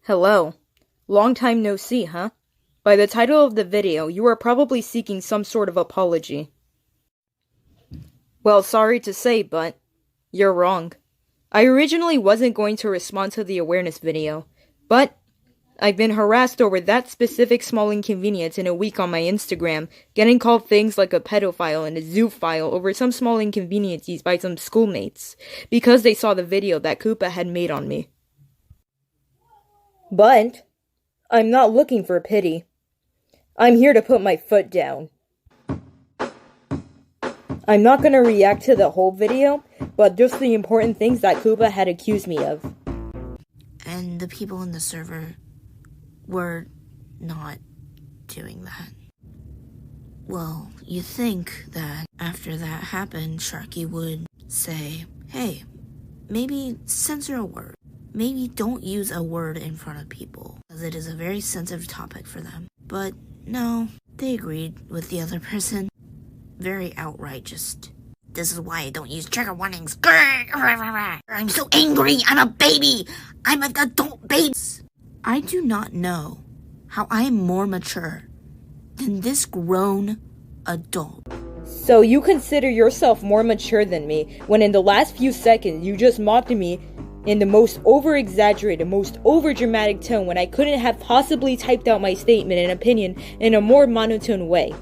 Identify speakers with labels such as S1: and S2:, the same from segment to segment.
S1: Hello. Long time no see, huh? By the title of the video, you are probably seeking some sort of apology. Well, sorry to say, but you're wrong. I originally wasn't going to respond to the awareness video, but I've been harassed over that specific small inconvenience in a week on my Instagram, getting called things like a pedophile and a zoophile over some small inconveniences by some schoolmates, because they saw the video that Koopa had made on me. But I'm not looking for pity. I'm here to put my foot down. I'm not gonna react to the whole video, but just the important things that Koopa had accused me of.
S2: And the people in the server were not doing that. Well, you think that after that happened, Sharky would say, hey, maybe censor a word. Maybe don't use a word in front of people, as it is a very sensitive topic for them. But no, they agreed with the other person. Very outright, just, this is why I don't use trigger warnings. I'm so angry, I'm a baby! I'm an adult baby! I do not know how I am more mature than this grown adult.
S1: So you consider yourself more mature than me, when in the last few seconds you just mocked me in the most over-exaggerated, most over-dramatic tone when I couldn't have possibly typed out my statement and opinion in a more monotone way.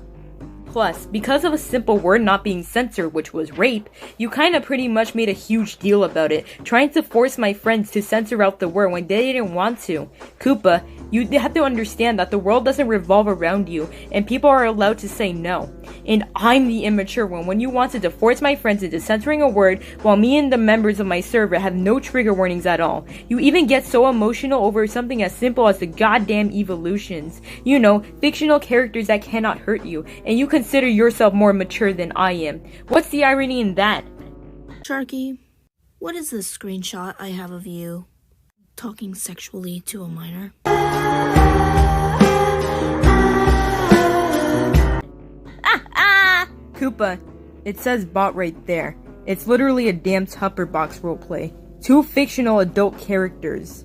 S1: Plus, because of a simple word not being censored, which was rape, you kinda pretty much made a huge deal about it, trying to force my friends to censor out the word when they didn't want to. Koopa, you have to understand that the world doesn't revolve around you, and people are allowed to say no. And I'm the immature one when you wanted to force my friends into censoring a word while me and the members of my server have no trigger warnings at all. You even get so emotional over something as simple as the goddamn evolutions. You know, fictional characters that cannot hurt you, and you consider yourself more mature than I am. What's the irony in that?
S2: Sharky, what is this screenshot I have of you talking sexually to a minor?
S1: Koopa, it says bot right there. It's literally a damn Tupper Box roleplay. Two fictional adult characters.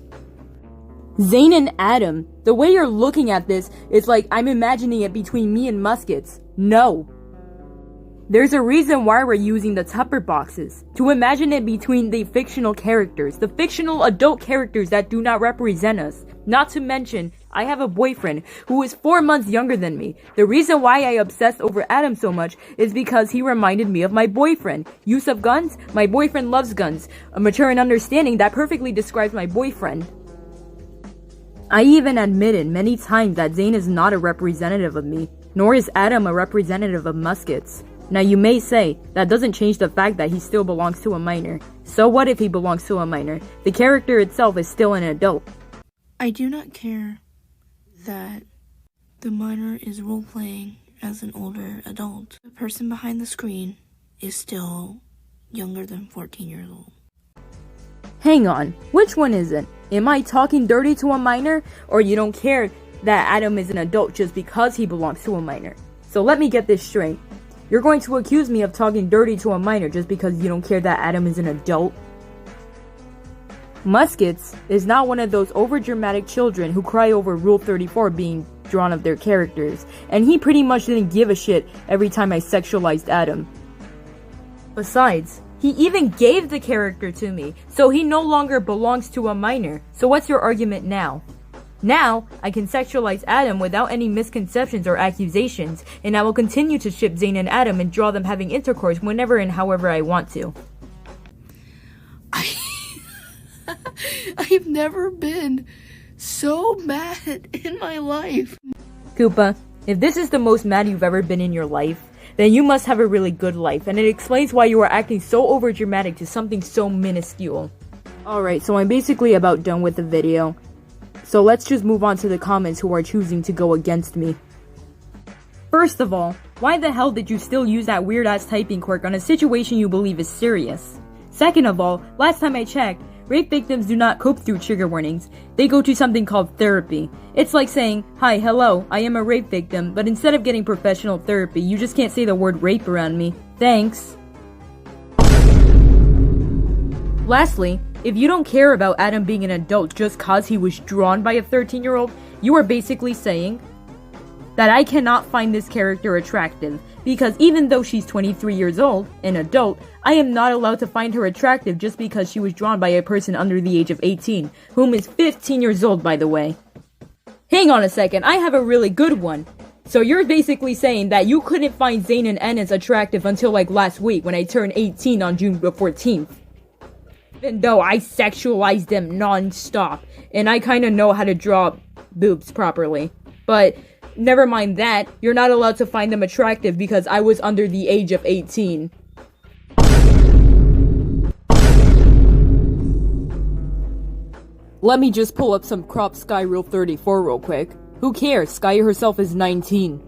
S1: Zane and Adam, the way you're looking at this is like I'm imagining it between me and muskets. No. There's a reason why we're using the Tupper Boxes. To imagine it between the fictional characters. The fictional adult characters that do not represent us. Not to mention, I have a boyfriend who is 4 months younger than me. The reason why I obsessed over Adam so much is because he reminded me of my boyfriend. Use of guns? My boyfriend loves guns. A mature and understanding that perfectly describes my boyfriend. I even admitted many times that Zane is not a representative of me, nor is Adam a representative of muskets. Now you may say, that doesn't change the fact that he still belongs to a minor. So what if he belongs to a minor? The character itself is still an adult.
S2: I do not care that the minor is role-playing as an older adult. The person behind the screen is still younger than 14 years old.
S1: Hang on, which one is it? Am I talking dirty to a minor, or you don't care that Adam is an adult just because he belongs to a minor? So let me get this straight. You're going to accuse me of talking dirty to a minor just because you don't care that Adam is an adult? Muskets is not one of those overdramatic children who cry over Rule 34 being drawn of their characters, and he pretty much didn't give a shit every time I sexualized Adam. Besides, he even gave the character to me, so he no longer belongs to a minor. So what's your argument now? Now, I can sexualize Adam without any misconceptions or accusations, and I will continue to ship Zane and Adam and draw them having intercourse whenever and however I want to.
S2: I've never been so mad in my life.
S1: Koopa, if this is the most mad you've ever been in your life, then you must have a really good life, and it explains why you are acting so overdramatic to something so minuscule. Alright, so I'm basically about done with the video. So let's just move on to the comments who are choosing to go against me. First of all, why the hell did you still use that weird-ass typing quirk on a situation you believe is serious? Second of all, last time I checked, rape victims do not cope through trigger warnings. They go to something called therapy. It's like saying, hi, hello, I am a rape victim, but instead of getting professional therapy, you just can't say the word rape around me. Thanks. Lastly, If you don't care about Adam being an adult just cause he was drawn by a 13-year-old, you are basically saying that I cannot find this character attractive, because even though she's 23 years old, an adult, I am not allowed to find her attractive just because she was drawn by a person under the age of 18, whom is 15 years old, by the way. Hang on a second, I have a really good one. So you're basically saying that you couldn't find Zane and Ennis attractive until like last week when I turned 18 on June 14th. Even though I sexualized them non-stop, and I kinda know how to draw boobs properly. But never mind that, you're not allowed to find them attractive because I was under the age of 18. Let me just pull up some crop Sky Rule 34 real quick. Who cares? Sky herself is 19.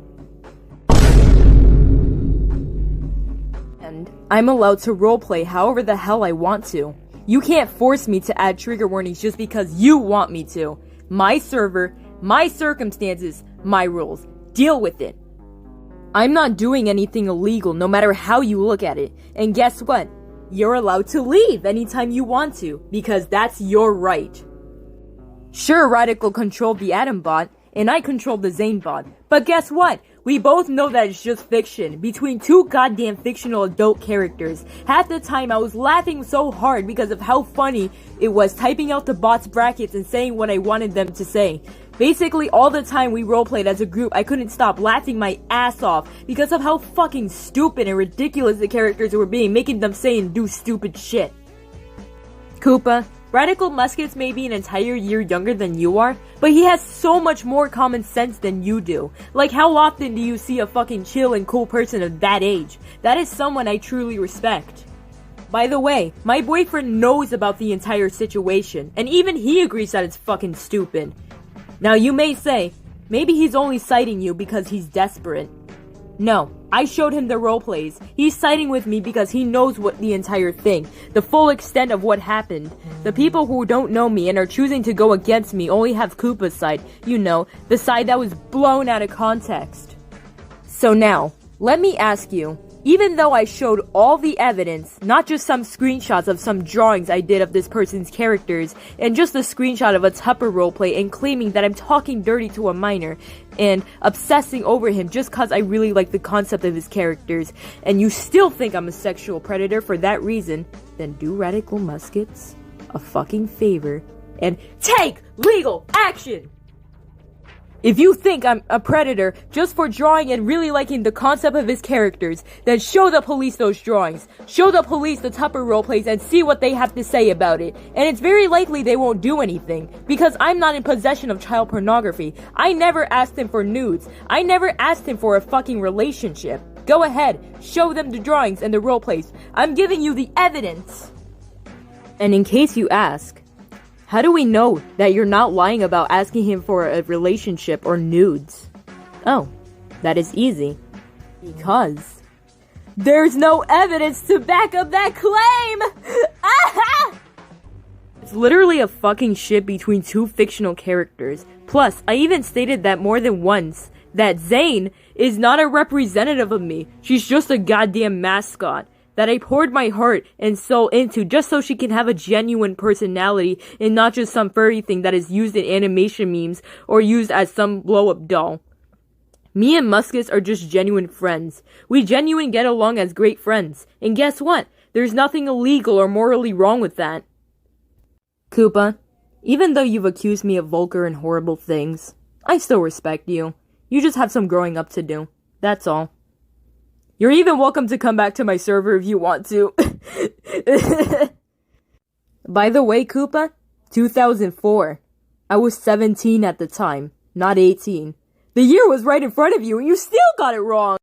S1: And I'm allowed to roleplay however the hell I want to. You can't force me to add trigger warnings just because you want me to. My server, my circumstances, my rules. Deal with it. I'm not doing anything illegal no matter how you look at it. And guess what? You're allowed to leave anytime you want to, because that's your right. Sure, Radical controlled the Atom bot, and I controlled the Zane bot. But guess what? We both know that it's just fiction, between two goddamn fictional adult characters. Half the time I was laughing so hard because of how funny it was typing out the bot's brackets and saying what I wanted them to say. Basically, all the time we roleplayed as a group, I couldn't stop laughing my ass off because of how fucking stupid and ridiculous the characters were being, making them say and do stupid shit. Koopa, Radical Muskets may be an entire year younger than you are, but he has so much more common sense than you do. Like, how often do you see a fucking chill and cool person of that age? That is someone I truly respect. By the way, my boyfriend knows about the entire situation, and even he agrees that it's fucking stupid. Now you may say, maybe he's only citing you because he's desperate. No, I showed him the roleplays. He's siding with me because he knows what the entire thing, the full extent of what happened. The people who don't know me and are choosing to go against me only have Koopa's side, you know, the side that was blown out of context. So now, let me ask you, even though I showed all the evidence, not just some screenshots of some drawings I did of this person's characters, and just a screenshot of a Tupper roleplay and claiming that I'm talking dirty to a minor, and obsessing over him just cause I really like the concept of his characters, and you still think I'm a sexual predator for that reason, then do Radical Muskets a fucking favor and take legal action! If you think I'm a predator just for drawing and really liking the concept of his characters, then show the police those drawings. Show the police the Tupper roleplays and see what they have to say about it. And it's very likely they won't do anything, because I'm not in possession of child pornography. I never asked him for nudes. I never asked him for a fucking relationship. Go ahead, show them the drawings and the roleplays. I'm giving you the evidence. And in case you ask, how do we know that you're not lying about asking him for a relationship or nudes? Oh, that is easy. Because there's no evidence to back up that claim! It's literally a fucking shit between two fictional characters. Plus, I even stated that more than once, that Zane is not a representative of me. She's just a goddamn mascot that I poured my heart and soul into just so she can have a genuine personality and not just some furry thing that is used in animation memes or used as some blow-up doll. Me and Muskets are just genuine friends. We genuine get along as great friends. And guess what? There's nothing illegal or morally wrong with that. Koopa, even though you've accused me of vulgar and horrible things, I still respect you. You just have some growing up to do. That's all. You're even welcome to come back to my server if you want to. By the way, Koopa, 2004. I was 17 at the time, not 18. The year was right in front of you and you still got it wrong!